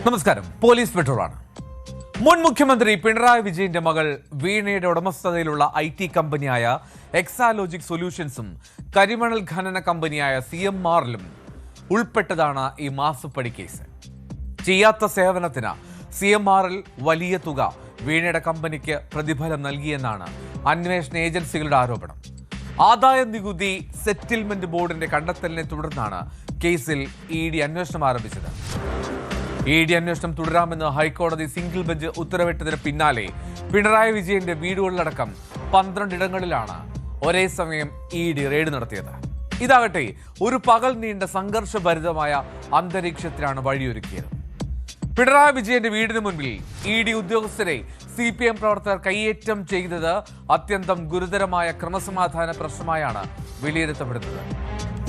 നമസ്കാരം. പോലീസ് പെട്രോളാണ്. മുൻ മുഖ്യമന്ത്രി പിണറായി വിജയന്റെ മകൾ വീണയുടെ ഉടമസ്ഥതയിലുള്ള IT കമ്പനിയായ എക്സാലോജിക് സൊല്യൂഷൻസും കരിമണൽ ഖനന കമ്പനിയായ CMRലും ഉൾപ്പെട്ടതാണ് ഈ മാസപ്പടി കേസ്. ചെയ്യാത്ത സേവനത്തിന് CMRൽ വലിയ തുക വീണയുടെ കമ്പനിക്ക് പ്രതിഫലം നൽകിയെന്നാണ് അന്വേഷണ ഏജൻസികളുടെ ആരോപണം. ആദായ നികുതി സെറ്റിൽമെന്റ് ബോർഡിന്റെ കണ്ടെത്തലിനെ തുടർന്നാണ് കേസിൽ ED അന്വേഷണം ആരംഭിച്ചത്. ED അന്വേഷണം തുടരാമെന്ന് ഹൈക്കോടതി സിംഗിൾ ബെഞ്ച് ഉത്തരവിട്ടതിന് പിന്നാലെ പിണറായി വിജയന്റെ വീടുകളിലടക്കം 12 ഇടങ്ങളിലാണ് ഒരേ സമയം ED റെയ്ഡ് നടത്തിയത്. ഇതാകട്ടെ ഒരു പകൽ നീണ്ട സംഘർഷഭരിതമായ അന്തരീക്ഷത്തിലാണ് വഴിയൊരുക്കിയത്. പിണറായി വിജയന്റെ വീടിന് മുൻപിൽ ED ഉദ്യോഗസ്ഥരെ CPM പ്രവർത്തകർ കയ്യേറ്റം ചെയ്തത് അത്യന്തം ഗുരുതരമായ ക്രമസമാധാന പ്രശ്നമായാണ് വിലയിരുത്തപ്പെടുന്നത്.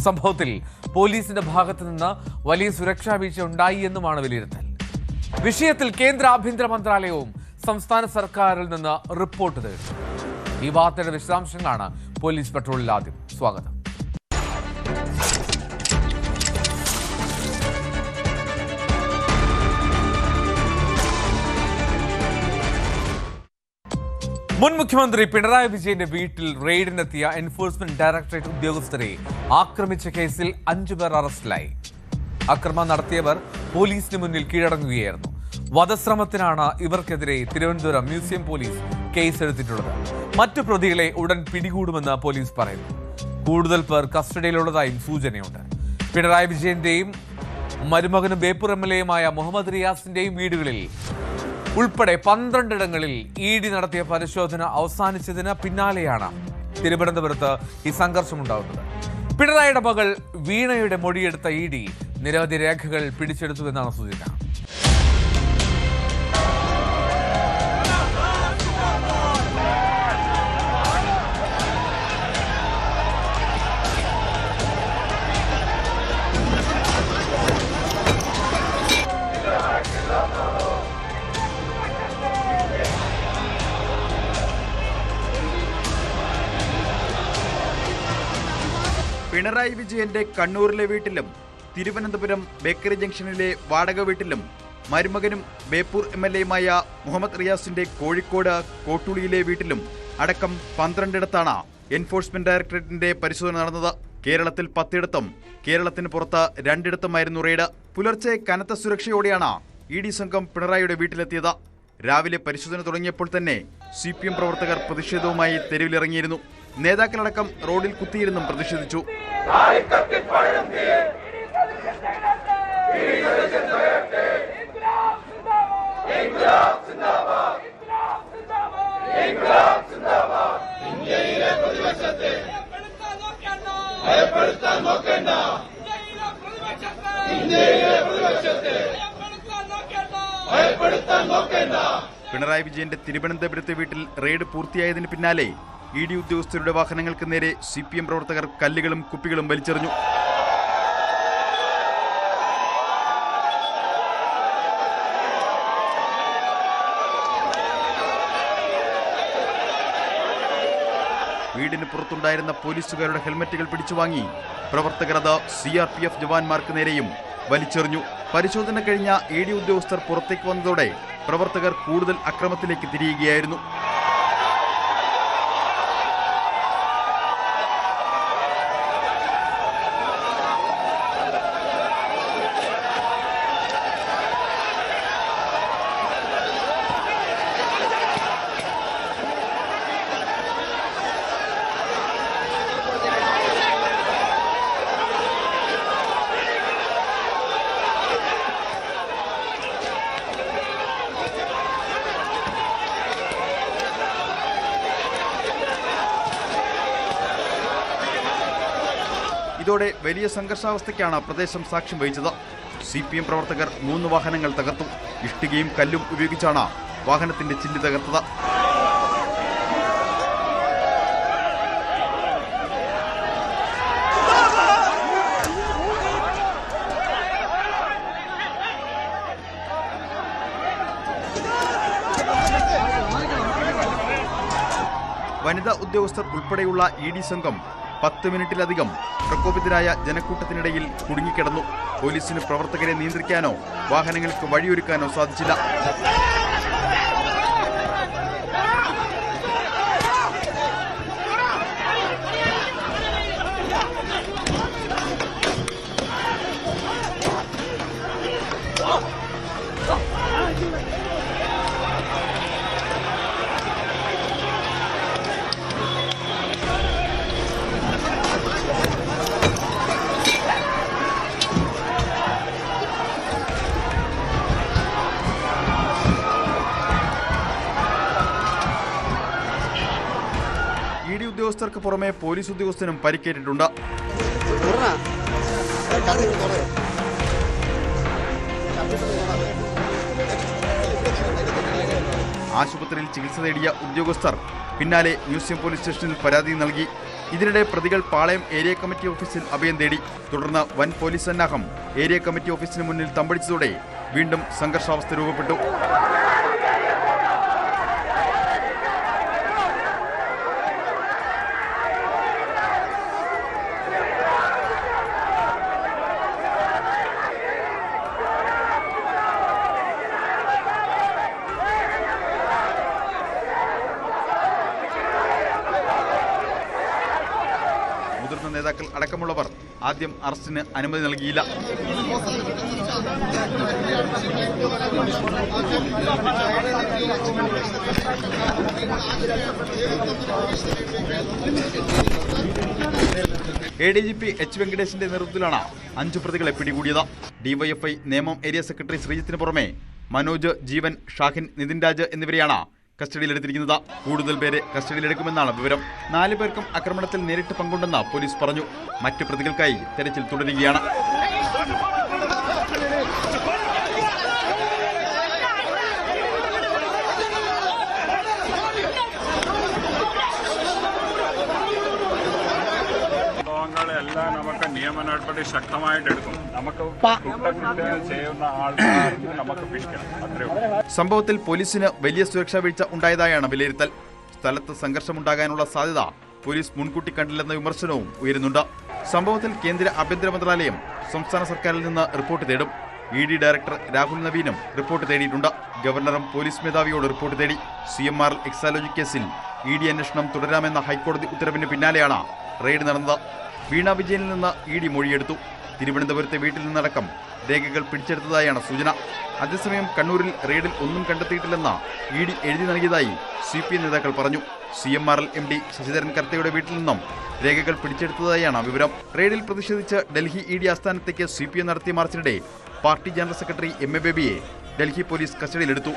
സംഭവത്തിൽ പോലീസിന്റെ ഭാഗത്തു നിന്ന് വലിയ സുരക്ഷാ വീഴ്ച ഉണ്ടായി എന്നുമാണ് വിലയിരുത്തൽ. വിഷയത്തിൽ കേന്ദ്ര ആഭ്യന്തര മന്ത്രാലയവും സംസ്ഥാന സർക്കാരിൽ നിന്ന് റിപ്പോർട്ട് തേടി. ഈ വാർത്തയുടെ വിശദാംശങ്ങളാണ് പോലീസ് പെട്രോളിൽ ആദ്യം. സ്വാഗതം. മുൻ മുഖ്യമന്ത്രി പിണറായി വിജയന്റെ വീട്ടിൽ റെയ്ഡിനെത്തിയ എൻഫോഴ്സ്മെന്റ് ഡയറക്ടറേറ്റ് ഉദ്യോഗസ്ഥരെ ആക്രമിച്ച കേസിൽ 5 പേർ അറസ്റ്റിലായി. അക്രമം നടത്തിയവർ പോലീസിന് മുന്നിൽ കീഴടങ്ങുകയായിരുന്നു. വധശ്രമത്തിനാണ് ഇവർക്കെതിരെ തിരുവനന്തപുരം മ്യൂസിയം പോലീസ് കേസ് എടുത്തിട്ടുള്ളത്. മറ്റു പ്രതികളെ ഉടൻ പിടികൂടുമെന്ന് പോലീസ് പറയുന്നു. കൂടുതൽ പേർ കസ്റ്റഡിയിലുള്ളതായും സൂചനയുണ്ട്. പിണറായി വിജയന്റെയും മരുമകനും ബേപ്പൂർ MLAയുമായ മുഹമ്മദ് റിയാസിന്റെയും വീടുകളിൽ ഉൾപ്പെടെ 12 ഇടങ്ങളിൽ ED നടത്തിയ പരിശോധന അവസാനിച്ചതിന് പിന്നാലെയാണ് തിരുവനന്തപുരത്ത് ഈ സംഘർഷമുണ്ടാകുന്നത്. പിണറായിയുടെ മകൾ വീണയുടെ മൊഴിയെടുത്ത ED നിരവധി രേഖകൾ പിടിച്ചെടുത്തുവെന്നാണ് സൂചന. പിണറായി വിജയന്റെ കണ്ണൂരിലെ വീട്ടിലും തിരുവനന്തപുരം ബേക്കറി ജംഗ്ഷനിലെ വാടക വീട്ടിലും മരുമകനും ബേപ്പൂർ MLAയുമായ മുഹമ്മദ് റിയാസിന്റെ കോഴിക്കോട് കോട്ടുളിയിലെ വീട്ടിലും അടക്കം 12 ഇടത്താണ് എൻഫോഴ്സ്മെന്റ് ഡയറക്ടറേറ്റിന്റെ പരിശോധന നടന്നത്. കേരളത്തിൽ 10 ഇടത്തും കേരളത്തിന് പുറത്ത് 2 ഇടത്തുമായിരുന്നു റെയ്ഡ്. പുലർച്ചെ കനത്ത സുരക്ഷയോടെയാണ് ED സംഘം പിണറായിയുടെ വീട്ടിലെത്തിയത്. രാവിലെ പരിശോധന തുടങ്ങിയപ്പോൾ തന്നെ CPM പ്രവർത്തകർ പ്രതിഷേധവുമായി തെരുവിലിറങ്ങിയിരുന്നു. നേതാക്കളടക്കം റോഡിൽ കുത്തിയിരുന്നും പ്രതിഷേധിച്ചു. പിണറായി വിജയന്റെ തിരുവനന്തപുരത്തെ വീട്ടിൽ റെയ്ഡ് പൂർത്തിയായതിന് പിന്നാലെ ED ഉദ്യോഗസ്ഥരുടെ വാഹനങ്ങൾക്ക് നേരെ CPM പ്രവർത്തകർ കല്ലുകളും കുപ്പികളും വലിച്ചെറിഞ്ഞു. വീടിന് പുറത്തുണ്ടായിരുന്ന പോലീസുകാരുടെ ഹെൽമറ്റുകൾ പിടിച്ചു വാങ്ങി പ്രവർത്തകർ അത് CRPF ജവാന്മാർക്ക് നേരെയും വലിച്ചെറിഞ്ഞു. പരിശോധന കഴിഞ്ഞ ED ഉദ്യോഗസ്ഥർ പുറത്തേക്ക് വന്നതോടെ പ്രവർത്തകർ കൂടുതൽ അക്രമത്തിലേക്ക് തിരിയുകയായിരുന്നു. ഇതോടെ വലിയ സംഘർഷാവസ്ഥയ്ക്കാണ് പ്രദേശം സാക്ഷ്യം വഹിച്ചത്. CPM പ്രവർത്തകർ 3 വാഹനങ്ങൾ തകർത്തു. ഇഷ്ടികയും കല്ലും ഉപയോഗിച്ചാണ് വാഹനത്തിന്റെ ചില്ല് തകർത്തത്. വനിതാ ഉദ്യോഗസ്ഥർ ഉൾപ്പെടെയുള്ള ED സംഘം 10 മിനിറ്റിലധികം പ്രകോപിതരായ ജനക്കൂട്ടത്തിനിടയിൽ കുടുങ്ങിക്കിടന്നു. പോലീസിന് പ്രവർത്തകരെ നിയന്ത്രിക്കാനോ വാഹനങ്ങൾക്ക് വഴിയൊരുക്കാനോ സാധിച്ചില്ല. ED ഉദ്യോഗസ്ഥർക്ക് പുറമെ പോലീസ് ഉദ്യോഗസ്ഥനും പരിക്കേറ്റിട്ടുണ്ട്. ആശുപത്രിയിൽ ചികിത്സ തേടിയ ഉദ്യോഗസ്ഥർ പിന്നാലെ മ്യൂസിയം പോലീസ് സ്റ്റേഷനിൽ പരാതി നൽകി. ഇതിനിടെ പ്രതികൾ പാളയം ഏരിയ കമ്മിറ്റി ഓഫീസിൽ അഭയം തേടി. തുടർന്ന് വൻ പോലീസ് സന്നാഹം ഏരിയ കമ്മിറ്റി ഓഫീസിന് മുന്നിൽ തമ്പടിച്ചതോടെ വീണ്ടും സംഘർഷാവസ്ഥ രൂപപ്പെട്ടു. മുതിർന്ന നേതാക്കൾ അടക്കമുള്ളവർ ആദ്യം അറസ്റ്റിന് അനുമതി നൽകിയില്ല. ADGP H. വെങ്കടേഷിന്റെ നേതൃത്വത്തിലാണ് 5 പ്രതികളെ പിടികൂടിയത്. DYFI നേമം ഏരിയ സെക്രട്ടറി ശ്രീജിത്തിന് പുറമെ മനോജ്, ജീവൻ, ഷാഹിൻ, നിതിൻ രാജ് എന്നിവരെയാണ് കസ്റ്റഡിയിലെടുത്തിരിക്കുന്നത്. കൂടുതൽ പേരെ കസ്റ്റഡിയിലെടുക്കുമെന്നാണ് വിവരം. 4 പേർക്കും ആക്രമണത്തിൽ നേരിട്ട് പങ്കുണ്ടെന്ന് പോലീസ് പറഞ്ഞു. മറ്റ് പ്രതികൾക്കായി തെരച്ചിൽ തുടരുകയാണ്. എല്ലാം നമുക്ക് നിയമ നടപടി ശക്തമായിട്ട് എടുക്കും. നമുക്ക് കുറ്റകൃത്യം ചെയ്യുന്ന ആൾക്കാരെ നമുക്ക് പിടിക്കണം. അത്രയും. സംഭവത്തിൽ പോലീസിന് വലിയ സുരക്ഷാ വീഴ്ച ഉണ്ടായതായാണ് വിലയിരുത്തൽ. സ്ഥലത്ത് സംഘർഷമുണ്ടാകാനുള്ള സാധ്യത പോലീസ് മുൻകൂട്ടി കണ്ടില്ലെന്ന വിമർശനവും ഉയരുന്നുണ്ട്. സംഭവത്തിൽ കേന്ദ്ര ആഭ്യന്തര മന്ത്രാലയം സംസ്ഥാന സർക്കാരിൽ നിന്ന് റിപ്പോർട്ട് തേടും. ED ഡയറക്ടർ രാഹുൽ നവീനും റിപ്പോർട്ട് തേടിയിട്ടുണ്ട്. ഗവർണറും പോലീസ് മേധാവിയോട് റിപ്പോർട്ട് തേടി. CMR എക്സാലോജി കേസിൽ ED അന്വേഷണം തുടരാമെന്ന ഹൈക്കോടതി ഉത്തരവിന് പിന്നാലെയാണ് റെയ്ഡ് നടന്നത്. വീണ വിജയനിൽ നിന്ന് ED മൊഴിയെടുത്തു. തിരുവനന്തപുരത്തെ വീട്ടിൽ നിന്നടക്കം രേഖകൾ പിടിച്ചെടുത്തതായാണ് സൂചന. അതേസമയം കണ്ണൂരിൽ റെയ്ഡിൽ ഒന്നും കണ്ടെത്തിയിട്ടില്ലെന്ന് ED എഴുതി നൽകിയതായി CPM നേതാക്കൾ പറഞ്ഞു. CMRL MD ശശിധരൻ കർത്തയുടെ വീട്ടിൽ നിന്നും രേഖകൾ പിടിച്ചെടുത്തതായാണ് വിവരം. റെയ്ഡിൽ പ്രതിഷേധിച്ച് ഡൽഹി ED ആസ്ഥാനത്തേക്ക് CPM നടത്തിയ മാർച്ചിനിടെ പാർട്ടി ജനറൽ സെക്രട്ടറി MA ബേബിയെ ഡൽഹി പോലീസ് കസ്റ്റഡിയിലെടുത്തു.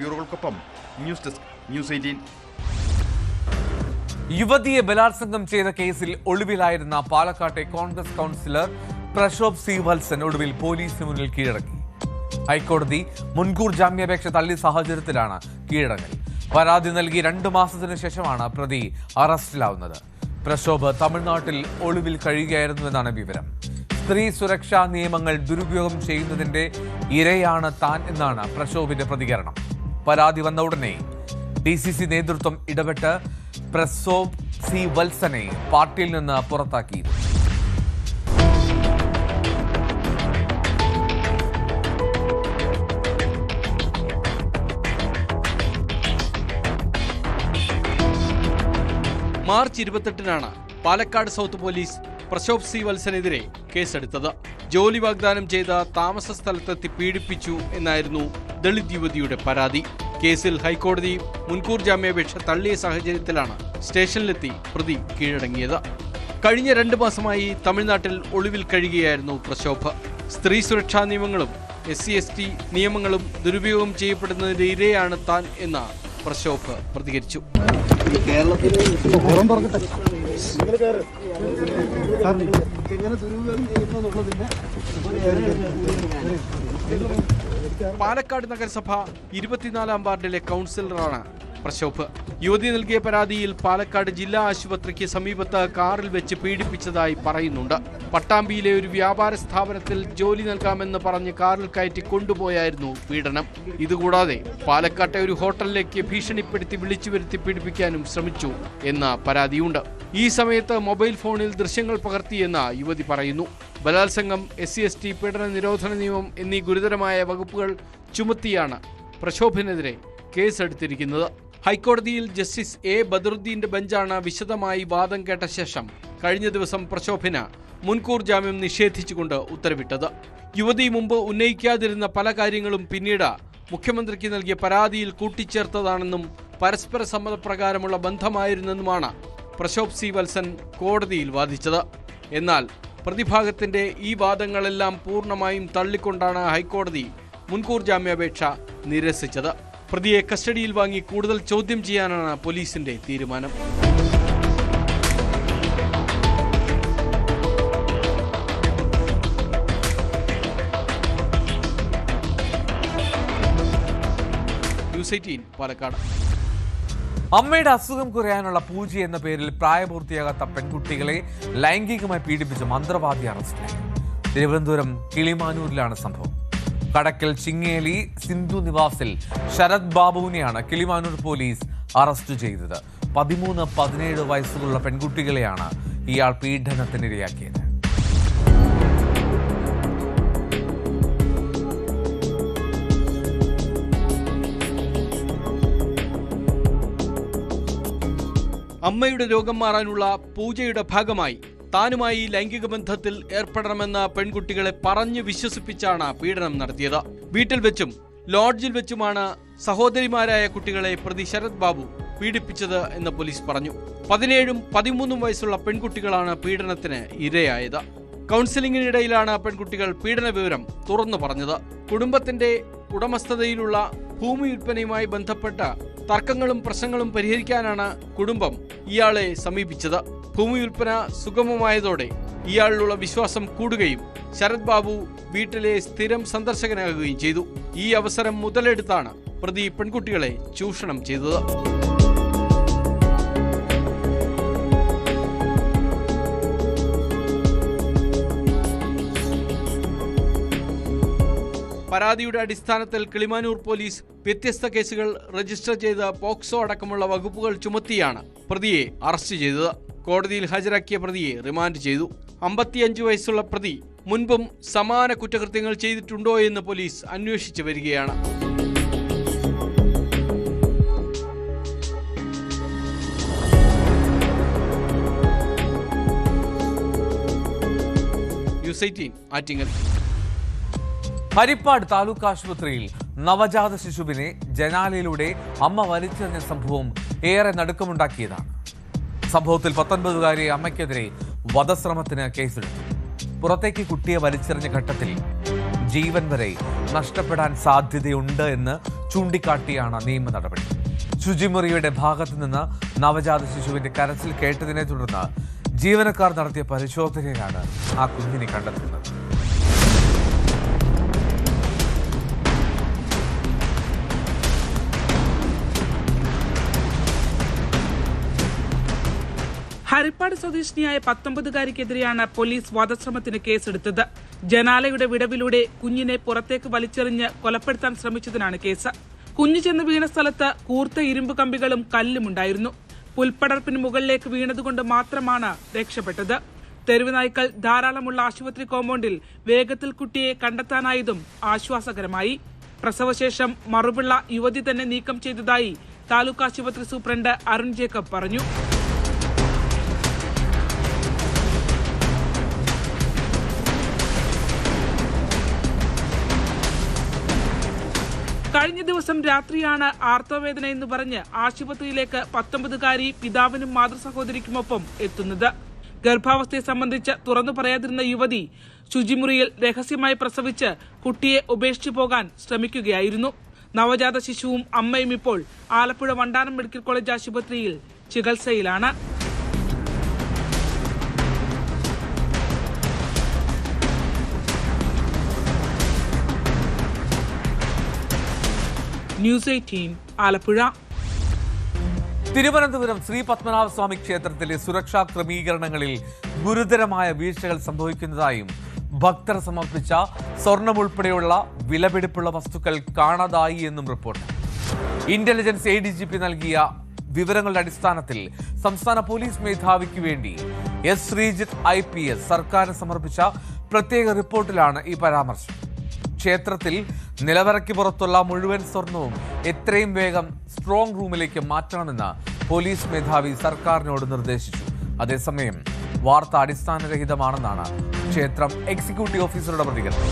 ബ്യൂറോകൾക്കൊപ്പം ന്യൂസ് ഡെസ്ക് ന്യൂസ് 18. യുവതിയെ ബലാത്സംഗം ചെയ്ത കേസിൽ ഒളിവിലായിരുന്ന പാലക്കാട്ടെ കോൺഗ്രസ് കൗൺസിലർ പ്രശോഭ് സി വത്സൻ ഒടുവിൽ പോലീസിന് മുന്നിൽ കീഴടങ്ങി. ഹൈക്കോടതി മുൻകൂർ ജാമ്യാപേക്ഷ തള്ളിയ സാഹചര്യത്തിലാണ് കീഴടങ്ങൽ. പരാതി നൽകി 2 മാസത്തിനു ശേഷമാണ് പ്രതി അറസ്റ്റിലാവുന്നത്. പ്രശോഭ് തമിഴ്നാട്ടിൽ ഒളിവിൽ കഴിയുകയായിരുന്നുവെന്നാണ് വിവരം. സ്ത്രീ സുരക്ഷാ നിയമങ്ങൾ ദുരുപയോഗം ചെയ്യുന്നതിന്റെ ഇരയാണ് താൻ എന്നാണ് പ്രശോഭിന്റെ പ്രതികരണം. പരാതി വന്ന ഉടനെ DCC നേതൃത്വം ഇടപെട്ട് പ്രശോഭ് സി വത്സനെ പാർട്ടിയിൽ നിന്ന് പുറത്താക്കി. മാർച്ച് 28-നാണ് Palakkad south police Prashobh C വത്സനെതിരെ കേസെടുത്തത്. ജോലി വാഗ്ദാനം ചെയ്ത താമസ സ്ഥലത്തെത്തി പീഡിപ്പിച്ചു എന്നായിരുന്നു ദളിത് യുവതിയുടെ പരാതി. കേസിൽ ഹൈക്കോടതി മുൻകൂർ ജാമ്യാപേക്ഷ തള്ളിയ സാഹചര്യത്തിലാണ് സ്റ്റേഷനിലെത്തി പ്രതി കീഴടങ്ങിയത്. കഴിഞ്ഞ 2 മാസമായി തമിഴ്നാട്ടിൽ ഒളിവിൽ കഴിയുകയായിരുന്നു പ്രശോഭ്. സ്ത്രീ സുരക്ഷാ നിയമങ്ങളും SC/ST നിയമങ്ങളും ദുരുപയോഗം ചെയ്യപ്പെടുന്നതിന്റെ ഇരയാണ് താൻ എന്ന പ്രശോഭ് പ്രതികരിച്ചു. പാലക്കാട് നഗരസഭ 24-ാം വാർഡിലെ കൗൺസിലറാണ് പ്രശോഭ്. യുവതി നൽകിയ പരാതിയിൽ പാലക്കാട് ജില്ലാ ആശുപത്രിക്ക് സമീപത്ത് കാറിൽ വെച്ച് പീഡിപ്പിച്ചതായി പറയുന്നുണ്ട്. പട്ടാമ്പിയിലെ ഒരു വ്യാപാര സ്ഥാപനത്തിൽ ജോലി നൽകാമെന്ന് പറഞ്ഞ് കാറിൽ കയറ്റി കൊണ്ടുപോയായിരുന്നു പീഡനം. ഇതുകൂടാതെ പാലക്കാട്ടെ ഒരു ഹോട്ടലിലേക്ക് ഭീഷണിപ്പെടുത്തി വിളിച്ചു വരുത്തി പീഡിപ്പിക്കാനും ശ്രമിച്ചു എന്ന പരാതിയുണ്ട്. ഈ സമയത്ത് മൊബൈൽ ഫോണിൽ ദൃശ്യങ്ങൾ പകർത്തിയെന്ന് യുവതി പറയുന്നു. ബലാത്സംഗം, SC/ST പീഡന നിരോധന നിയമം എന്നീ ഗുരുതരമായ വകുപ്പുകൾ ചുമത്തിയാണ് പ്രശോഭിനെതിരെ കേസെടുത്തിരിക്കുന്നത്. ഹൈക്കോടതിയിൽ ജസ്റ്റിസ് A. ബദറുദ്ദീന്റെ ബെഞ്ചാണ് വിശദമായി വാദം കേട്ട ശേഷം കഴിഞ്ഞ ദിവസം പ്രശോഭിന് മുൻകൂർ ജാമ്യം നിഷേധിച്ചുകൊണ്ട് ഉത്തരവിട്ടത്. യുവതി മുമ്പ് ഉന്നയിക്കാതിരുന്ന പല കാര്യങ്ങളും പിന്നീട് മുഖ്യമന്ത്രിക്ക് നൽകിയ പരാതിയിൽ കൂട്ടിച്ചേർത്തതാണെന്നും പരസ്പര സമ്മതപ്രകാരമുള്ള ബന്ധമായിരുന്നെന്നുമാണ് പ്രശോഭ് C. വത്സൻ കോടതിയിൽ വാദിച്ചത്. എന്നാൽ പ്രതിഭാഗത്തിന്റെ ഈ വാദങ്ങളെല്ലാം പൂർണ്ണമായും തള്ളിക്കൊണ്ടാണ് ഹൈക്കോടതി മുൻകൂർ ജാമ്യാപേക്ഷ നിരസിച്ചത്. പ്രതിയെ കസ്റ്റഡിയിൽ വാങ്ങി കൂടുതൽ ചോദ്യം ചെയ്യാനാണ് പോലീസിന്റെ തീരുമാനം. ന്യൂസ് 18 പാലക്കാട്. അമ്മയുടെ അസുഖം കുറയാനുള്ള പൂജ എന്ന പേരിൽ പ്രായപൂർത്തിയാകാത്ത പെൺകുട്ടികളെ ലൈംഗികമായി പീഡിപ്പിച്ച മന്ത്രവാദി അറസ്റ്റിലായി. തിരുവനന്തപുരം കിളിമാനൂരിലാണ് സംഭവം. കടക്കൽ ചിങ്ങേലി സിന്ധു നിവാസിൽ ശരത് ബാബുവിനെയാണ് കിളിമാനൂർ പോലീസ് അറസ്റ്റ് ചെയ്തത്. 13-17 വയസ്സുള്ള പെൺകുട്ടികളെയാണ് ഇയാൾ പീഡനത്തിനിരയാക്കിയത്. അമ്മയുടെ രോഗം മാറാനുള്ള പൂജയുടെ ഭാഗമായി താനുമായി ലൈംഗിക ബന്ധത്തിൽ ഏർപ്പെടണമെന്ന പെൺകുട്ടികളെ പറഞ്ഞു വിശ്വസിപ്പിച്ചാണ് പീഡനം നടത്തിയത്. വീട്ടിൽ വെച്ചും ലോഡ്ജിൽ വെച്ചുമാണ് സഹോദരിമാരായ കുട്ടികളെ പ്രതി ശരത് ബാബു പീഡിപ്പിച്ചത് എന്ന് പോലീസ് പറഞ്ഞു. 17-13 വയസ്സുള്ള പെൺകുട്ടികളാണ് പീഡനത്തിന് ഇരയായത്. കൗൺസിലിംഗിനിടയിലാണ് പെൺകുട്ടികൾ പീഡന വിവരം തുറന്നു പറഞ്ഞത്. കുടുംബത്തിന്റെ ഉടമസ്ഥതയിലുള്ള ഭൂമി വിൽപ്പനയുമായി ബന്ധപ്പെട്ട തർക്കങ്ങളും പ്രശ്നങ്ങളും പരിഹരിക്കാനാണ് കുടുംബം ഇയാളെ സമീപിച്ചത്. ഭൂമി വിൽപ്പന സുഗമമായതോടെ ഇയാളിലുള്ള വിശ്വാസം കൂടുകയും ശരത് ബാബു വീട്ടിലെ സ്ഥിരം സന്ദർശകനാകുകയും ചെയ്തു. ഈ അവസരം മുതലെടുത്താണ് പ്രതി പെൺകുട്ടികളെ ചൂഷണം ചെയ്തത്. പരാതിയുടെ അടിസ്ഥാനത്തിൽ കിളിമാനൂർ പോലീസ് വ്യത്യസ്ത കേസുകൾ രജിസ്റ്റർ ചെയ്ത് പോക്സോ അടക്കമുള്ള വകുപ്പുകൾ ചുമത്തിയാണ് പ്രതിയെ അറസ്റ്റ് ചെയ്തത്. കോടതിയിൽ ഹാജരാക്കിയ പ്രതിയെ റിമാൻഡ് ചെയ്തു. 55 വയസ്സുള്ള പ്രതി മുൻപും സമാന കുറ്റകൃത്യങ്ങൾ ചെയ്തിട്ടുണ്ടോ എന്ന് പോലീസ് അന്വേഷിച്ചു വരികയാണ്. ന്യൂസ് 18 ആറ്റിങ്ങൽ. ഹരിപ്പാട് താലൂക്ക് ആശുപത്രിയിൽ നവജാത ശിശുവിനെ ജനാലയിലൂടെ അമ്മ വലിച്ചെറിഞ്ഞ സംഭവം ഏറെ നടുക്കമുണ്ടാക്കിയതാണ്. സംഭവത്തിൽ 19-കാരി അമ്മയ്ക്കെതിരെ വധശ്രമത്തിന് കേസെടുത്തു. പുറത്തേക്ക് കുട്ടിയെ വലിച്ചെറിഞ്ഞ ഘട്ടത്തിൽ ജീവൻ വരെ നഷ്ടപ്പെടാൻ സാധ്യതയുണ്ട് എന്ന് ചൂണ്ടിക്കാട്ടിയാണ് നിയമ നടപടി. ശുചിമുറിയുടെ ഭാഗത്തു നിന്ന് നവജാത ശിശുവിന്റെ കരച്ചിൽ കേട്ടതിനെ തുടർന്ന് ജീവനക്കാർ നടത്തിയ പരിശോധനയിലാണ് ആ കുഞ്ഞിനെ കണ്ടെത്തുന്നത്. ഹരിപ്പാട് സ്വദേശിനിയായ 19-കാരിക്കെതിരെയാണ് പോലീസ് വധശ്രമത്തിന് കേസെടുത്തത്. ജനാലയുടെ വിടവിലൂടെ കുഞ്ഞിനെ പുറത്തേക്ക് വലിച്ചെറിഞ്ഞ് കൊലപ്പെടുത്താൻ ശ്രമിച്ചതിനാണ് കേസ്. കുഞ്ഞു ചെന്ന് വീണ സ്ഥലത്ത് കൂർത്ത ഇരുമ്പ് കമ്പികളും കല്ലുമുണ്ടായിരുന്നു. പുൽപ്പടർപ്പിന് മുകളിലേക്ക് വീണതുകൊണ്ട് മാത്രമാണ് രക്ഷപ്പെട്ടത്. തെരുവ് നായ്ക്കൾ ധാരാളമുള്ള ആശുപത്രി കോമ്പൗണ്ടിൽ വേഗത്തിൽ കുട്ടിയെ കണ്ടെത്താനായതും ആശ്വാസകരമായി. പ്രസവശേഷം മറുപിള്ള യുവതി തന്നെ നീക്കം ചെയ്തതായി താലൂക്ക് ആശുപത്രി സൂപ്രണ്ട് അരുൺ ജേക്കബ് പറഞ്ഞു. കഴിഞ്ഞ ദിവസം ദിവസം രാത്രിയാണ് ആർത്തവവേദന എന്ന് പറഞ്ഞ് ആശുപത്രിയിലേക്ക് 19-കാരി പിതാവിനും മാതൃസഹോദരിക്കുമൊപ്പം എത്തുന്നത്. ഗർഭാവസ്ഥയെ സംബന്ധിച്ച് തുറന്നു പറയാതിരുന്ന യുവതി ശുചിമുറിയിൽ രഹസ്യമായി പ്രസവിച്ച് കുട്ടിയെ ഉപേക്ഷിച്ചു പോകാൻ ശ്രമിക്കുകയായിരുന്നു. നവജാത ശിശുവും അമ്മയും ഇപ്പോൾ ആലപ്പുഴ വണ്ടാനം മെഡിക്കൽ കോളേജ് ആശുപത്രിയിൽ ചികിത്സയിലാണ്. ന്യൂസ് 18 ആലപ്പുഴ. തിരുവനന്തപുരം ശ്രീ പത്മനാഭസ്വാമി ക്ഷേത്രത്തിലെ സുരക്ഷാ ക്രമീകരണങ്ങളിൽ ഗുരുതരമായ വീഴ്ചകൾ സംഭവിക്കുന്നതായും ഭക്തർ സമർപ്പിച്ച സ്വർണം ഉൾപ്പെടെയുള്ള വിലപിടിപ്പുള്ള വസ്തുക്കൾ കാണാതായി എന്നും റിപ്പോർട്ട്. ഇന്റലിജൻസ് ADGP നൽകിയ വിവരങ്ങളുടെ അടിസ്ഥാനത്തിൽ സംസ്ഥാന പോലീസ് മേധാവിക്ക് വേണ്ടി S. ശ്രീജിത്ത് IPS സർക്കാരിന് സമർപ്പിച്ച പ്രത്യേക റിപ്പോർട്ടിലാണ് ഈ പരാമർശം. ക്ഷേത്രത്തിൽ നിലവറയ്ക്ക് പുറത്തുള്ള മുഴുവൻ സ്വർണവും എത്രയും വേഗം സ്ട്രോങ് റൂമിലേക്ക് മാറ്റണമെന്ന് പോലീസ് മേധാവി സർക്കാരിനോട് നിർദ്ദേശിച്ചു. അതേസമയം വാർത്ത അടിസ്ഥാനരഹിതമാണെന്നാണ് ക്ഷേത്രം എക്സിക്യൂട്ടീവ് ഓഫീസറുടെ പ്രതികരണം.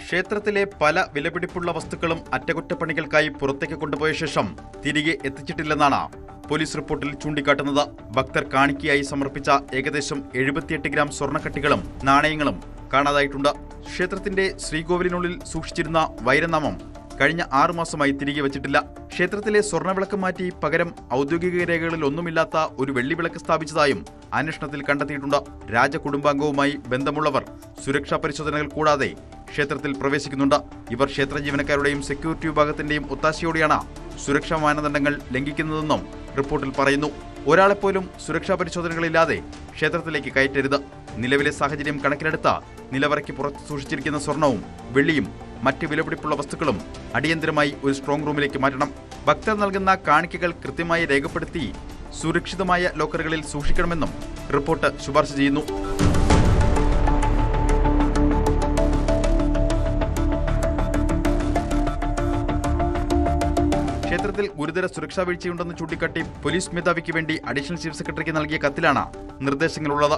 ക്ഷേത്രത്തിലെ പല വിലപിടിപ്പുള്ള വസ്തുക്കളും അറ്റകുറ്റപ്പണികൾക്കായി പുറത്തേക്ക് കൊണ്ടുപോയ ശേഷം തിരികെ എത്തിച്ചിട്ടില്ലെന്നാണ് പോലീസ് റിപ്പോർട്ടിൽ ചൂണ്ടിക്കാട്ടുന്നത്. ഭക്തർ കാണിക്കയായി സമർപ്പിച്ച ഏകദേശം 78 ഗ്രാം സ്വർണ്ണക്കട്ടികളും നാണയങ്ങളും കാണാതായിട്ടുണ്ട്. ക്ഷേത്രത്തിന്റെ ശ്രീകോവിലിനുള്ളിൽ സൂക്ഷിച്ചിരുന്ന വൈരനാമം കഴിഞ്ഞ 6 മാസമായി തിരികെ വച്ചിട്ടില്ല. ക്ഷേത്രത്തിലെ സ്വർണ്ണവിളക്ക് മാറ്റി പകരം ഔദ്യോഗിക രേഖകളിൽ ഒന്നുമില്ലാത്ത ഒരു വെള്ളിവിളക്ക് സ്ഥാപിച്ചതായും അന്വേഷണത്തിൽ കണ്ടെത്തിയിട്ടുണ്ട്. രാജകുടുംബാംഗവുമായി ബന്ധമുള്ളവർ സുരക്ഷാ പരിശോധനകൾ കൂടാതെ ക്ഷേത്രത്തിൽ പ്രവേശിക്കുന്നുണ്ട്. ഇവർ ക്ഷേത്ര ജീവനക്കാരുടെയും സെക്യൂരിറ്റി വിഭാഗത്തിന്റെയും ഒത്താശയോടെയാണ് സുരക്ഷാ മാനദണ്ഡങ്ങൾ ലംഘിക്കുന്നതെന്നും റിപ്പോർട്ടിൽ പറയുന്നു. ഒരാളെപ്പോലും സുരക്ഷാ പരിശോധനകളില്ലാതെ ക്ഷേത്രത്തിലേക്ക് കയറ്റരുത്. നിലവിലെ സാഹചര്യം കണക്കിലെടുത്ത് നിലവറയ്ക്ക് പുറത്ത് സൂക്ഷിച്ചിരിക്കുന്ന സ്വർണവും വെള്ളിയും മറ്റ് വിലപിടിപ്പുള്ള വസ്തുക്കളും അടിയന്തരമായി ഒരു സ്ട്രോങ് റൂമിലേക്ക് മാറ്റണം. ഭക്തർ നൽകുന്ന കാണിക്കകൾ കൃത്യമായി രേഖപ്പെടുത്തി സുരക്ഷിതമായ ലോക്കറുകളിൽ സൂക്ഷിക്കണമെന്നും റിപ്പോർട്ട് ശുപാർശ ചെയ്യുന്നു. ക്ഷേത്രത്തിൽ ഗുരുതര സുരക്ഷാ വീഴ്ചയുണ്ടെന്ന് ചൂണ്ടിക്കാട്ടി പോലീസ് മേധാവിക്ക് വേണ്ടി അഡീഷണൽ ചീഫ് സെക്രട്ടറിക്ക് നൽകിയ കത്തിലാണ് നിർദ്ദേശങ്ങളുള്ളത്.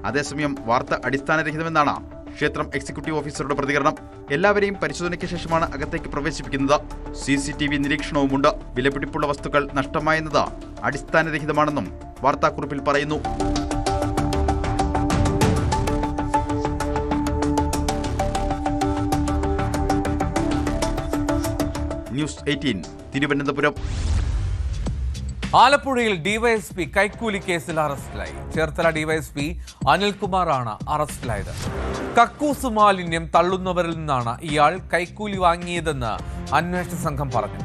അതേസമയം വാർത്ത അടിസ്ഥാനരഹിതമെന്നാണ് ക്ഷേത്രം എക്സിക്യൂട്ടീവ് ഓഫീസറുടെ പ്രതികരണം. എല്ലാവരെയും പരിശോധനയ്ക്ക് ശേഷമാണ് അകത്തേക്ക് പ്രവേശിപ്പിക്കുന്നത്. CCTV നിരീക്ഷണവുമുണ്ട്. വിലപിടിപ്പുള്ള വസ്തുക്കൾ നഷ്ടമായെന്നത് അടിസ്ഥാനരഹിതമാണെന്നും വാർത്താക്കുറിപ്പിൽ പറയുന്നു. ന്യൂസ് 18 തിരുവനന്തപുരം. ആലപ്പുഴയിൽ ഡിവൈഎസ്പി കൈക്കൂലി കേസിൽ അറസ്റ്റിലായി. ചേർത്തല ഡിവൈഎസ്പി അനിൽകുമാറാണ് അറസ്റ്റിലായത്. കക്കൂസ് മാലിന്യം തള്ളുന്നവരിൽ നിന്നാണ് ഇയാൾ കൈക്കൂലി വാങ്ങിയതെന്ന് അന്വേഷണ സംഘം പറഞ്ഞു.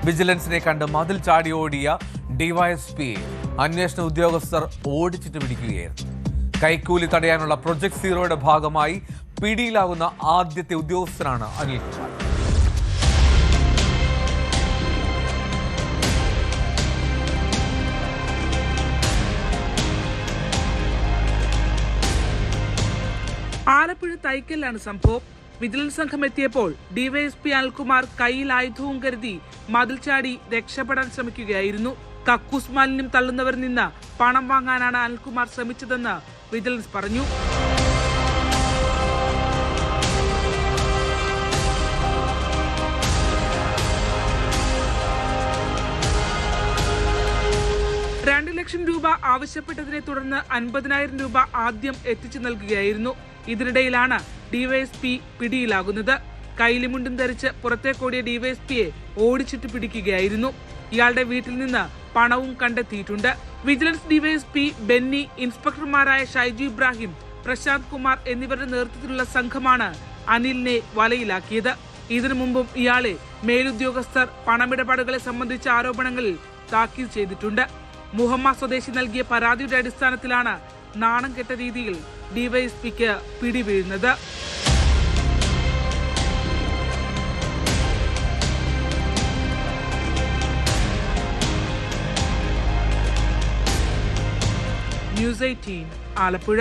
വിജിലൻസിനെ കണ്ട് മതിൽ ചാടി ഓടിയ ഡിവൈഎസ്പിയെ അന്വേഷണ ഉദ്യോഗസ്ഥർ ഓടിച്ചിട്ട് പിടിക്കുകയായിരുന്നു. കൈക്കൂലി തടയാനുള്ള പ്രൊജക്ട് സീറോയുടെ ഭാഗമായി പിടിയിലാകുന്ന ആദ്യത്തെ ഉദ്യോഗസ്ഥനാണ് അനിൽകുമാർ. ആലപ്പുഴ തൈക്കലിലാണ് സംഭവം. വിജിലൻസ് സംഘം എത്തിയപ്പോൾ ഡിവൈഎസ്പി അനിൽകുമാർ കയ്യിൽ ആയുധവും കരുതി മതിൽ ചാടി രക്ഷപ്പെടാൻ ശ്രമിക്കുകയായിരുന്നു. കക്കൂസ് മാലിന്യം തള്ളുന്നവരിൽ നിന്ന് പണം വാങ്ങാനാണ് അനിൽകുമാർ ശ്രമിച്ചതെന്ന് വിജിലൻസ് പറഞ്ഞു. $2 ലക്ഷം ആവശ്യപ്പെട്ടതിനെ തുടർന്ന് 50,000 രൂപ ആദ്യം എത്തിച്ചു നൽകുകയായിരുന്നു. ഇതിനിടയിലാണ് ഡിവൈഎസ്പി പിടിയിലാകുന്നത്. കൈലിമുണ്ടും ധരിച്ച് പുറത്തേക്കോടിയ ഡിവൈഎസ്പിയെ ഓടിച്ചിട്ട് പിടിക്കുകയായിരുന്നു. ഇയാളുടെ വീട്ടിൽ നിന്ന് പണവും കണ്ടെത്തിയിട്ടുണ്ട്. വിജിലൻസ് ഡിവൈഎസ്പി ബെന്നി, ഇൻസ്പെക്ടർമാരായ ഷൈജു ഇബ്രാഹിം, പ്രശാന്ത് കുമാർ എന്നിവരുടെ നേതൃത്വത്തിലുള്ള സംഘമാണ് അനിലിനെ വലയിലാക്കിയത്. ഇതിനു മുമ്പും ഇയാളെ മേലുദ്യോഗസ്ഥർ പണമിടപാടുകളെ സംബന്ധിച്ച ആരോപണങ്ങളിൽ താക്കീത് ചെയ്തിട്ടുണ്ട്. മുഹമ്മ സ്വദേശി നൽകിയ പരാതിയുടെ അടിസ്ഥാനത്തിലാണ് നാണം കെട്ട രീതിയിൽ ഡിവൈഎസ്പിക്ക് പിടിവീഴുന്നത്. ന്യൂസ് 18 ആലപ്പുഴ.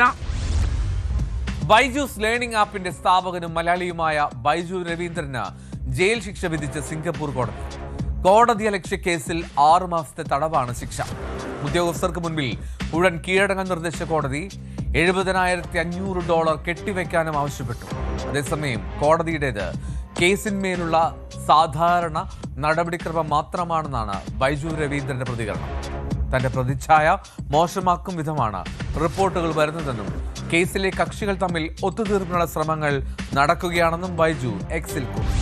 ബൈജൂസ് ലേണിംഗ് ആപ്പിന്റെ സ്ഥാപകനും മലയാളിയുമായ ബൈജു രവീന്ദ്രന് ജയിൽ ശിക്ഷ വിധിച്ച സിംഗപ്പൂർ കോടതി. കോടതിയലക്ഷ്യ കേസിൽ 6 മാസത്തെ തടവാണ് ശിക്ഷ. ഉദ്യോഗസ്ഥർക്ക് മുൻപിൽ ഉടൻ കീഴടങ്ങാൻ നിർദ്ദേശിച്ച കോടതി $70,500 കെട്ടിവെക്കാനും ആവശ്യപ്പെട്ടു. അതേസമയം കോടതിയുടേത് കേസിന്മേലുള്ള സാധാരണ നടപടിക്രമം മാത്രമാണെന്നാണ് ബൈജു രവീന്ദ്രന്റെ പ്രതികരണം. തന്റെ പ്രതിച്ഛായ മോശമാക്കും വിധമാണ് റിപ്പോർട്ടുകൾ വരുന്നതെന്നും കേസിലെ കക്ഷികൾ തമ്മിൽ ഒത്തുതീർപ്പിനുള്ള ശ്രമങ്ങൾ നടക്കുകയാണെന്നും ബൈജു എക്സിൽ കുറിച്ചു.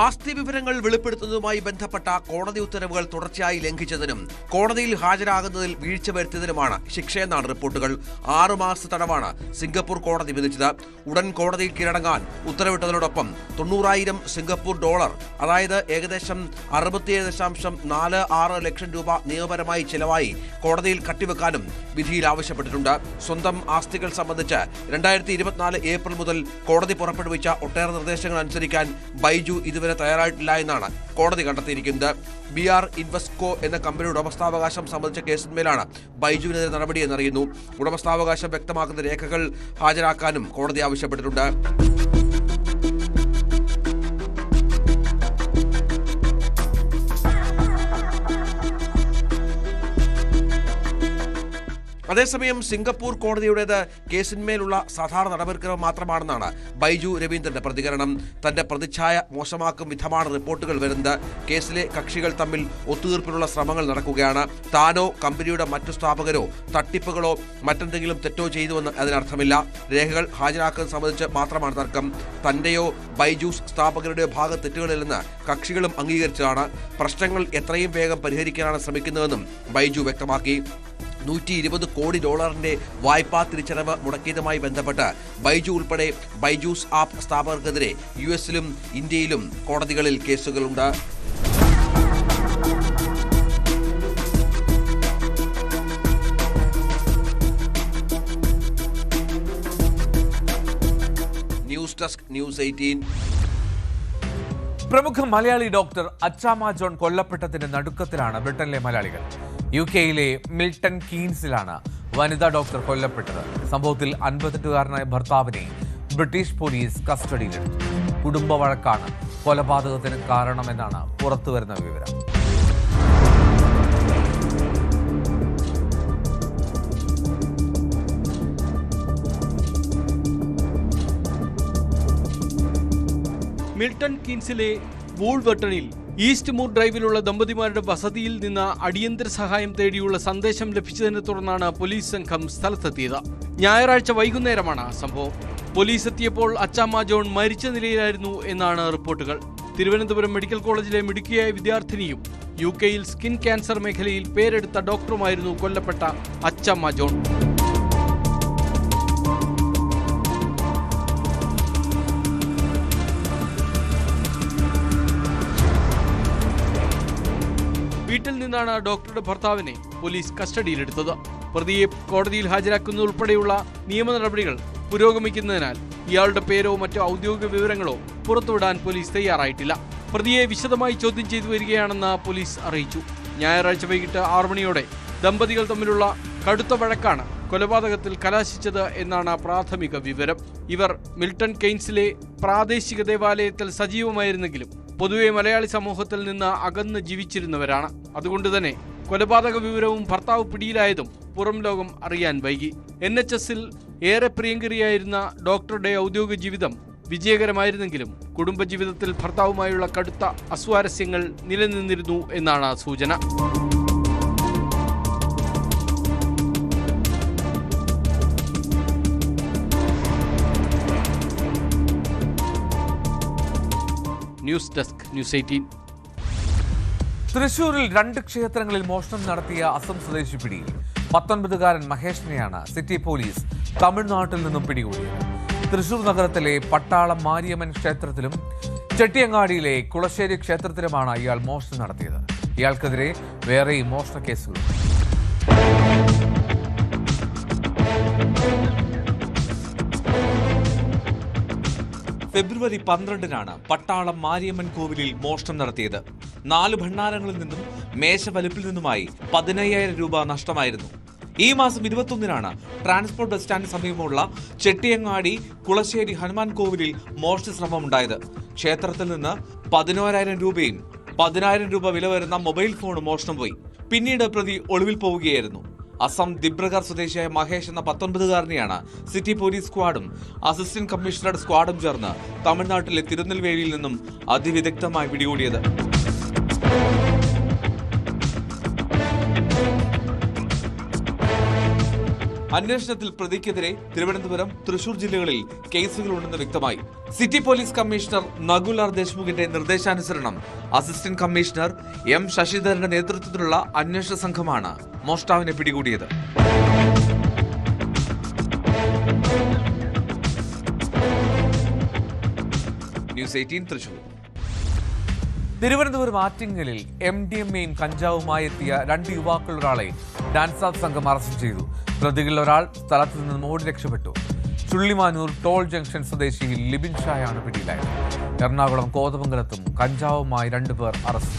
ആസ്തി വിവരങ്ങൾ വെളിപ്പെടുത്തുന്നതുമായി ബന്ധപ്പെട്ട കോടതി ഉത്തരവുകൾ തുടർച്ചയായി ലംഘിച്ചതിനും കോടതിയിൽ ഹാജരാകുന്നതിൽ വീഴ്ച വരുത്തിയതിനുമാണ് ശിക്ഷയെന്നാണ് റിപ്പോർട്ടുകൾ. 6 മാസ തടവാണ് സിംഗപ്പൂർ കോടതി വിധിച്ചത്. ഉടൻ കോടതിയിൽ കീഴടങ്ങാൻ ഉത്തരവിട്ടതിനോടൊപ്പം $90,000 സിംഗപ്പൂർ ഡോളർ, അതായത് ഏകദേശം 67.46 ലക്ഷം രൂപ നിയമപരമായി ചെലവായി കോടതിയിൽ കട്ടിവെക്കാനും വിധിയിൽ ആവശ്യപ്പെട്ടിട്ടുണ്ട്. സ്വന്തം ആസ്തികൾ സംബന്ധിച്ച് 2024 ഏപ്രിൽ മുതൽ കോടതി പുറപ്പെടുവിച്ച ഒട്ടേറെ നിർദ്ദേശങ്ങൾ അനുസരിക്കാൻ ബൈജു ഇതുവരെ തയ്യാറായിട്ടില്ല എന്നാണ് കോടതി കണ്ടെത്തിയിരിക്കുന്നത്. BR ഇൻവെസ്റ്റ്കോ എന്ന കമ്പനിയുടെ ഉടമസ്ഥാവകാശം സംബന്ധിച്ച കേസിന്മേലാണ് ബൈജുവിനെതിരെ നടപടിയെന്നറിയുന്നു. ഉടമസ്ഥാവകാശം വ്യക്തമാക്കുന്ന രേഖകൾ ഹാജരാക്കാനും കോടതി ആവശ്യപ്പെട്ടിട്ടുണ്ട്. അതേസമയം സിംഗപ്പൂർ കോടതിയുടേത് കേസിന്മേലുള്ള സാധാരണ നടപടിക്രമം മാത്രമാണെന്നാണ് ബൈജു രവീന്ദ്രന്റെ പ്രതികരണം. തന്റെ പ്രതിച്ഛായ മോശമാക്കും വിധമാണ് റിപ്പോർട്ടുകൾ വരുന്നത്. കേസിലെ കക്ഷികൾ തമ്മിൽ ഒത്തുതീർപ്പിനുള്ള ശ്രമങ്ങൾ നടക്കുകയാണ്. താനോ കമ്പനിയുടെ മറ്റു സ്ഥാപകരോ തട്ടിപ്പുകളോ മറ്റെന്തെങ്കിലും തെറ്റോ ചെയ്തുവെന്ന് അതിനർത്ഥമില്ല. രേഖകൾ ഹാജരാക്കുന്നത് സംബന്ധിച്ച് മാത്രമാണ് തർക്കം. തന്റെയോ ബൈജൂസ് സ്ഥാപകരുടെയോ ഭാഗത്ത് തെറ്റുകളില്ലെന്ന് കക്ഷികളും അംഗീകരിച്ചതാണ്. പ്രശ്നങ്ങൾ എത്രയും വേഗം പരിഹരിക്കാനാണ് ശ്രമിക്കുന്നതെന്നും ബൈജു വ്യക്തമാക്കി. $120 കോടി വായ്പാ തിരിച്ചടവ് മുടക്കിയതുമായി ബന്ധപ്പെട്ട് ബൈജു ഉൾപ്പെടെ ബൈജൂസ് ആപ്പ് സ്ഥാപകർക്കെതിരെ US-ലും ഇന്ത്യയിലും കോടതികളിൽ കേസുകളുണ്ട്. News desk, News 18. പ്രമുഖ മലയാളി ഡോക്ടർ അച്ചാമ്മ ജോൺ കൊല്ലപ്പെട്ടതിന്റെ നടുക്കത്തിലാണ് ബ്രിട്ടനിലെ മലയാളികൾ. UK-യിലെ മിൽട്ടൺ കീൻസിലാണ് വനിതാ ഡോക്ടർ കൊല്ലപ്പെട്ടത്. സംഭവത്തിൽ 58-കാരനായ ഭർത്താവിനെ ബ്രിട്ടീഷ് പോലീസ് കസ്റ്റഡിയിലെടുത്തു. കുടുംബ വഴക്കാണ് കൊലപാതകത്തിന് കാരണമെന്നാണ് പുറത്തുവരുന്ന വിവരം. മിൽട്ടൺ കീൻസിലെ വൂൾവർട്ടണിൽ ഈസ്റ്റ് മൂർ ഡ്രൈവിലുള്ള ദമ്പതിമാരുടെ വസതിയിൽ നിന്ന് അടിയന്തര സഹായം തേടിയുള്ള സന്ദേശം ലഭിച്ചതിനെ തുടർന്നാണ് പോലീസ് സംഘം സ്ഥലത്തെത്തിയത്. ഞായറാഴ്ച വൈകുന്നേരമാണ് സംഭവം. പോലീസ് എത്തിയപ്പോൾ അച്ചാമ്മ ജോൺ മരിച്ച നിലയിലായിരുന്നു എന്നാണ് റിപ്പോർട്ടുകൾ. തിരുവനന്തപുരം മെഡിക്കൽ കോളേജിലെ മിടുക്കിയായ വിദ്യാർത്ഥിനിയും UK-യിൽ സ്കിൻ ക്യാൻസർ മേഖലയിൽ പേരെടുത്ത ഡോക്ടറുമായിരുന്നു കൊല്ലപ്പെട്ട അച്ചാമ്മ ജോൺ. വീട്ടിൽ നിന്നാണ് ഡോക്ടറുടെ ഭർത്താവിനെ പോലീസ് കസ്റ്റഡിയിലെടുത്തത്. പ്രതിയെ കോടതിയിൽ ഹാജരാക്കുന്നതുൾപ്പെടെയുള്ള നിയമ നടപടികൾ പുരോഗമിക്കുന്നതിനാൽ ഇയാളുടെ പേരോ മറ്റോ ഔദ്യോഗിക വിവരങ്ങളോ പുറത്തുവിടാൻ പോലീസ് തയ്യാറായിട്ടില്ല. പ്രതിയെ വിശദമായി ചോദ്യം ചെയ്തു വരികയാണെന്ന് പോലീസ് അറിയിച്ചു. ഞായറാഴ്ച വൈകിട്ട് 6 മണിയോടെ ദമ്പതികൾ തമ്മിലുള്ള കടുത്ത വഴക്കാണ് കൊലപാതകത്തിൽ കലാശിച്ചത് എന്നാണ് പ്രാഥമിക വിവരം. ഇവർ മിൽട്ടൺ കെയ്ൻസിലെ പ്രാദേശിക ദേവാലയത്തിൽ സജീവമായിരുന്നെങ്കിലും പൊതുവെ മലയാളി സമൂഹത്തിൽ നിന്ന് അകന്ന് ജീവിച്ചിരുന്നവരാണ്. അതുകൊണ്ട് തന്നെ കൊലപാതക വിവരവും ഭർത്താവ് പിടിയിലായതും പുറം ലോകം അറിയാൻ വൈകി. NHS-ൽ ഏറെ പ്രിയങ്കരിയായിരുന്ന ഡോക്ടറുടെ ഔദ്യോഗിക ജീവിതം വിജയകരമായിരുന്നെങ്കിലും കുടുംബജീവിതത്തിൽ ഭർത്താവുമായുള്ള കടുത്ത അസ്വാരസ്യങ്ങൾ നിലനിന്നിരുന്നു എന്നാണ് സൂചന. News desk, News 18. തൃശൂരിൽ 2 ക്ഷേത്രങ്ങളിൽ മോഷണം നടത്തിയ അസം സ്വദേശി പിടിയിൽ. 19-കാരൻ മഹേഷിനെയാണ് സിറ്റി പോലീസ് തമിഴ്നാട്ടിൽ നിന്നും പിടികൂടിയത്. തൃശൂർ നഗരത്തിലെ പട്ടാളം മാരിയമ്മൻ ക്ഷേത്രത്തിലും ചെട്ടിയങ്ങാടിയിലെ കുളശ്ശേരി ക്ഷേത്രത്തിലുമാണ് ഇയാൾ മോഷണം നടത്തിയത്. ഇയാൾക്കെതിരെ വേറെയും മോഷണ കേസുകളുണ്ട്. ഫെബ്രുവരി 12-നാണ് പട്ടാളം മാരിയമ്മൻ കോവിലിൽ മോഷണം നടത്തിയത്. 4 ഭണ്ഡാരങ്ങളിൽ നിന്നും മേശ വലിപ്പിൽ നിന്നുമായി 15,000 രൂപ നഷ്ടമായിരുന്നു. ഈ മാസം 21-നാണ് ട്രാൻസ്പോർട്ട് ബസ് സ്റ്റാൻഡിന് സമീപമുള്ള ചെട്ടിയങ്ങാടി കുളശ്ശേരി ഹനുമാൻ കോവിലിൽ മോഷണ ശ്രമമുണ്ടായത്. ക്ഷേത്രത്തിൽ നിന്ന് 11,000 രൂപയും 10,000 രൂപ വില വരുന്ന മൊബൈൽ ഫോണും മോഷണം പോയി. പിന്നീട് പ്രതി ഒളിവിൽ പോവുകയായിരുന്നു. അസം ദിബ്രഗർ സ്വദേശിയായ മഹേഷ് എന്ന 19-കാരനെയാണ് സിറ്റി പോലീസ് സ്ക്വാഡും അസിസ്റ്റന്റ് കമ്മീഷണറുടെ സ്ക്വാഡും ചേർന്ന് തമിഴ്നാട്ടിലെ തിരുനെൽവേലിയിൽ നിന്നും അതിവിദഗ്ധമായി പിടികൂടിയത്. അന്വേഷണത്തിൽ പ്രതിക്കെതിരെ തിരുവനന്തപുരം, തൃശൂർ ജില്ലകളിൽ കേസുകളുണ്ടെന്ന് വ്യക്തമായി. City police commissioner Nakul R ദേശ്മുഖിന്റെ നിർദ്ദേശാനുസരണം അസിസ്റ്റന്റ് കമ്മീഷണർ എം ശശിധരന്റെ നേതൃത്വത്തിലുള്ള അന്വേഷണ സംഘമാണ് മോഷ്ടാവിനെ പിടികൂടിയത്. ന്യൂസ് 18 തൃശൂർ. തിരുവനന്തപുരം ആറ്റിങ്ങലിൽ MDMAയും കഞ്ചാവുമായി എത്തിയ 2 യുവാക്കളൊരാളെ ഡാൻസ് ഓഫ് സംഘം അറസ്റ്റ് ചെയ്തു. പ്രതികളിൽ ഒരാൾ സ്ഥലത്ത് നിന്നും ഓടി രക്ഷപ്പെട്ടു. ചുള്ളിമാനൂർ ടോൾ ജംഗ്ഷൻ സ്വദേശി ലിബിൻ ഷായാണ് പിടിയിലായത്. എറണാകുളം കോതമംഗലത്തും കഞ്ചാവുമായി 2 പേർ അറസ്റ്റ്.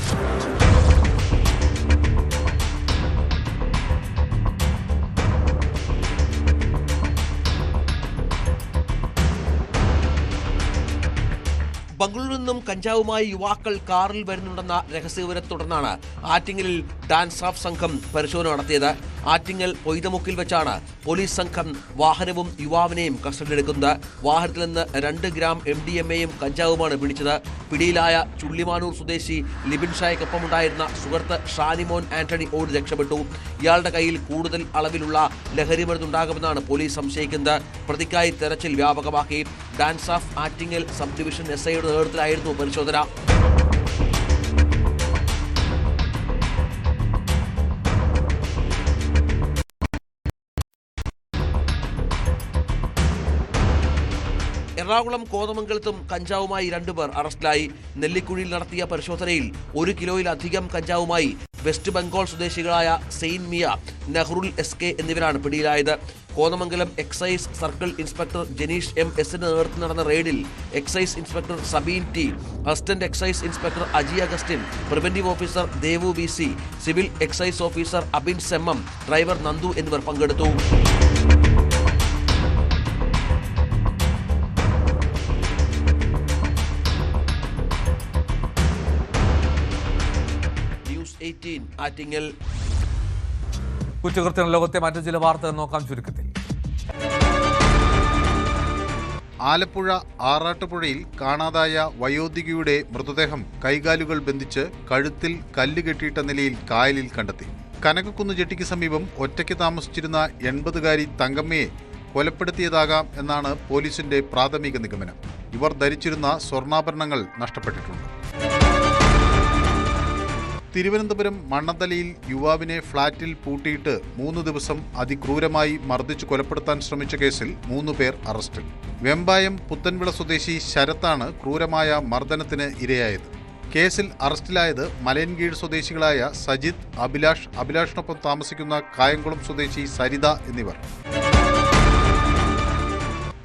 ബംഗളൂരുവിൽ നിന്നും കഞ്ചാവുമായി യുവാക്കൾ കാറിൽ വരുന്നുണ്ടെന്ന രഹസ്യവിവരത്തെ തുടർന്നാണ് ആറ്റിങ്ങലിൽ ഡാൻസ് ഓഫ് സംഘം പരിശോധന നടത്തിയത്. ആറ്റിങ്ങൽ പൊയ്തമുക്കിൽ വെച്ചാണ് പോലീസ് സംഘം വാഹനവും യുവാവിനെയും കസ്റ്റഡിയിലെടുക്കുന്നത്. വാഹനത്തിൽ നിന്ന് 2 ഗ്രാം MDMAയും കഞ്ചാവുമാണ് പിടിച്ചത്. പിടിയിലായ ചുള്ളിമാനൂർ സ്വദേശി ലിബിൻ ഷായ്ക്കൊപ്പമുണ്ടായിരുന്ന സുഹൃത്ത് ഷാനിമോൻ ആന്റണി ഓടി രക്ഷപ്പെട്ടു. ഇയാളുടെ കയ്യിൽ കൂടുതൽ അളവിലുള്ള ലഹരി മരുന്നുണ്ടാകുമെന്നാണ് പോലീസ് സംശയിക്കുന്നത്. പ്രതിക്കായി തെരച്ചിൽ വ്യാപകമാക്കി. ഡാൻസ് ഓഫ് ആറ്റിങ്ങൽ സബ് ഡിവിഷൻ SIയുടെ നേതൃത്വത്തിലായിരുന്നു പരിശോധന. എറണാകുളം കോതമംഗലത്തും കഞ്ചാവുമായി 2 പേർ അറസ്റ്റിലായി. നെല്ലിക്കുഴിയിൽ നടത്തിയ പരിശോധനയിൽ 1 കിലോയിലധികം കഞ്ചാവുമായി വെസ്റ്റ് ബംഗാൾ സ്വദേശികളായ സെയിൻ മിയ, നെഹ്റുൽ SK എന്നിവരാണ് പിടിയിലായത്. Kothamangalam excise circle inspector Janeesh MS-ന്റെ നേതൃത്വത്തിൽ നടന്ന റെയ്ഡിൽ excise inspector Sabeen T, assistant excise inspector Aji Augustine, preventive officer Devu VC, civil excise officer Abin Semmam, driver Nandu എന്നിവർ പങ്കെടുത്തു. ന്യൂസ് 18 ആറ്റിങ്ങൽ. കുറ്റകൃത്യ ലോകത്തെ മറ്റു ചില വാർത്തകൾ നോക്കാം ചുരുക്കത്തിൽ. ആലപ്പുഴ ആറാട്ടുപുഴയിൽ കാണാതായ വയോധികയുടെ മൃതദേഹം കൈകാലുകൾ ബന്ധിച്ച് കഴുത്തിൽ കല്ല് കെട്ടിയിട്ട നിലയിൽ കായലിൽ കണ്ടെത്തി. കനകക്കുന്ന് ജെട്ടിക്ക് സമീപം ഒറ്റയ്ക്ക് താമസിച്ചിരുന്ന 80-കാരി തങ്കമ്മയെ കൊലപ്പെടുത്തിയതാകാം എന്നാണ് പോലീസിന്റെ പ്രാഥമിക നിഗമനം. ഇവർ ധരിച്ചിരുന്ന സ്വർണ്ണാഭരണങ്ങൾ നഷ്ടപ്പെട്ടിട്ടുണ്ട്. തിരുവനന്തപുരം മണ്ണന്തലയിൽ യുവാവിനെ ഫ്ളാറ്റിൽ പൂട്ടിയിട്ട് 3 ദിവസം അതിക്രൂരമായി മർദ്ദിച്ചു കൊലപ്പെടുത്താൻ ശ്രമിച്ച കേസിൽ 3 പേർ അറസ്റ്റിൽ. വെമ്പായം പുത്തൻവിള സ്വദേശി ശരത്താണ് ക്രൂരമായ മർദ്ദനത്തിന് ഇരയായത്. കേസിൽ അറസ്റ്റിലായത് മലയൻകീഴ് സ്വദേശികളായ സജിത്, അഭിലാഷിനൊപ്പം താമസിക്കുന്ന കായംകുളം സ്വദേശി സരിത എന്നിവർ.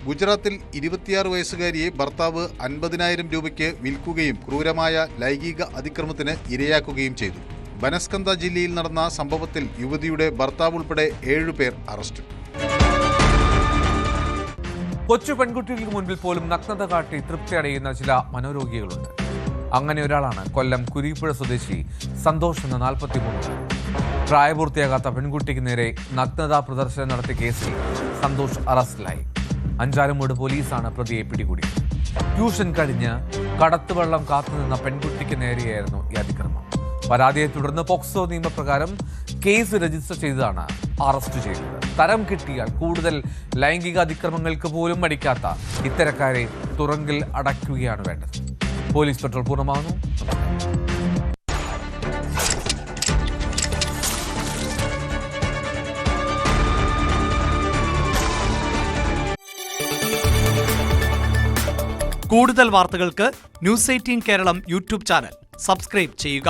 ഗുജറാത്തിൽ 26 വയസ്സുകാരിയെ ഭർത്താവ് 50,000 രൂപയ്ക്ക് വിൽക്കുകയും ക്രൂരമായ ലൈംഗിക അതിക്രമത്തിന് ഇരയാക്കുകയും ചെയ്തു. ബനസ്കന്ത ജില്ലയിൽ നടന്ന സംഭവത്തിൽ യുവതിയുടെ ഭർത്താവ് ഉൾപ്പെടെ 7 പേർ അറസ്റ്റിൽ. കൊച്ചു പെൺകുട്ടികൾക്ക് മുൻപിൽ പോലും നഗ്നത കാട്ടി തൃപ്തി അടയുന്ന ചില മനോരോഗികളുണ്ട്. അങ്ങനെ ഒരാളാണ് കൊല്ലം കുരീപ്പുഴ സ്വദേശി സന്തോഷ് എന്ന 43. പ്രായപൂർത്തിയാകാത്ത പെൺകുട്ടിക്ക് നേരെ നഗ്നതാ പ്രദർശനം നടത്തിയ കേസിൽ സന്തോഷ് അറസ്റ്റിലായി. അഞ്ചാലുമൂട് പോലീസാണ് പ്രതിയെ പിടികൂടിയത്. ട്യൂഷൻ കഴിഞ്ഞ് കടത്തുവള്ളം കാത്തുനിന്ന പെൺകുട്ടിക്ക് നേരെയായിരുന്നു ഈ അതിക്രമം. പരാതിയെ തുടർന്ന് പോക്സോ നിയമപ്രകാരം കേസ് രജിസ്റ്റർ ചെയ്താണ് അറസ്റ്റ് ചെയ്തത്. തരം കിട്ടിയാൽ കൂടുതൽ ലൈംഗിക അതിക്രമങ്ങൾക്ക് പോലും മടിക്കാത്ത ഇത്തരക്കാരെ തുറങ്കിൽ അടയ്ക്കുകയാണ് വേണ്ടത്. പോലീസ് പെട്രോൾ പൂർണ്ണമാകുന്നു. കൂടുതൽ വാർത്തകൾക്ക് news 18 Keralam YouTube channel subscribe ചെയ്യുക.